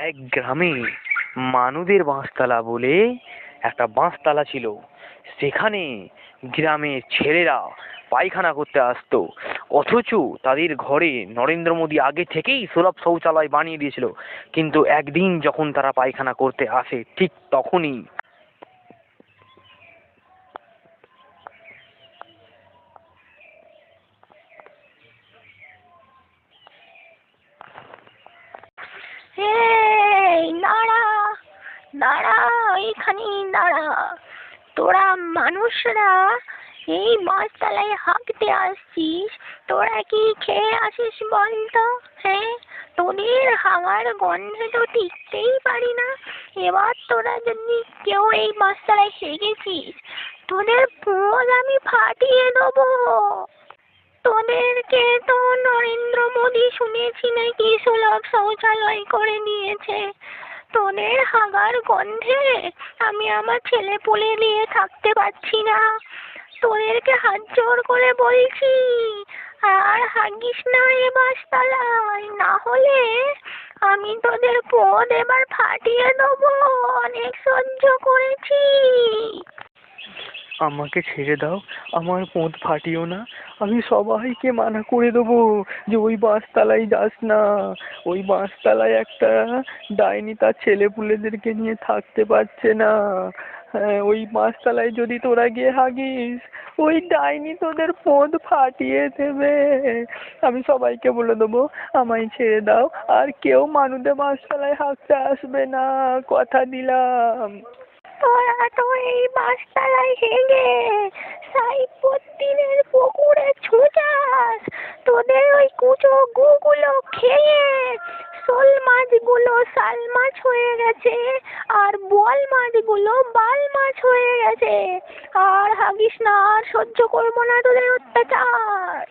এক গ্রামে মানুদের বাঁশতলা বলে একটা বাঁশতলা ছিল। সেখানে গ্রামের ছেলেরা পায়খানা করতে আসতো, অথচ তাদের ঘরে নরেন্দ্র মোদী আগে থেকেই সুলভ শৌচালয় বানিয়ে দিয়েছিল। কিন্তু একদিন যখন তারা পায়খানা করতে আসে, ঠিক তখনই এই দাঁড়া, দাঁড়া, এখানেই দাঁড়া। তোরা মানুষরা এই বাঁশতলায় হাঁকতে আসছিস, তোরা কি খেয়ে আসিস বলতো? হ্যাঁ, তোদের হাগার গন্ধে তো টিকতেই পারি না। এবার তোরা যদি কেউ এই বাঁশতলায় হেগেছিস, তোদের পোদ আমি ফাটিয়ে দেবো। তোদেরকে তো নরেন্দ্র মোদী শুনেছি নাকি সুলভ শৌচালয় করে দিয়েছে। তোদের হাগার গন্ধে আমি আমার ছেলে পুলে নিয়ে থাকতে পারছি না। তোদেরকে হাত জোর করে বলছি, আর হাগিস না এ বাঁশতলায়, না হলে আমি তোদের পোদ এবার ফাটিয়ে দেবো। অনেক সহ্য করেছি। আমাকে ছেড়ে দাও, আমার পোঁত ফাটিও না। আমি সবাইকে মানা করে দেবো যে ওই বাঁশতলায় যাস না। ওই বাঁশতলায় একটা ডাইনি তার ছেলেপুলেদেরকে নিয়ে থাকতে পারছে না। হ্যাঁ, ওই বাঁশতলায় যদি তোরা গিয়ে হাগিস, ওই ডাইনি তোদের পোঁত ফাটিয়ে দেবে। আমি সবাইকে বলে দেবো আমায় ছেড়ে দাও, আর কেউ মানুষদের বাঁশতলায় হাঁকতে আসবে না, কথা দিলাম। তোরা তো এই বাঁশতলায় হেগে সাইফুদ্দিনের পুকুরে ছুটাস। তোদের ওই কুচো গুগুলো খেয়ে শোল মাছগুলো শাল মাছ হয়ে গেছে, আর বোয়াল মাছগুলো বাল মাছ হয়ে গেছে। আর হাগিস না, আর সহ্য করবো না তোদের অত্যাচার।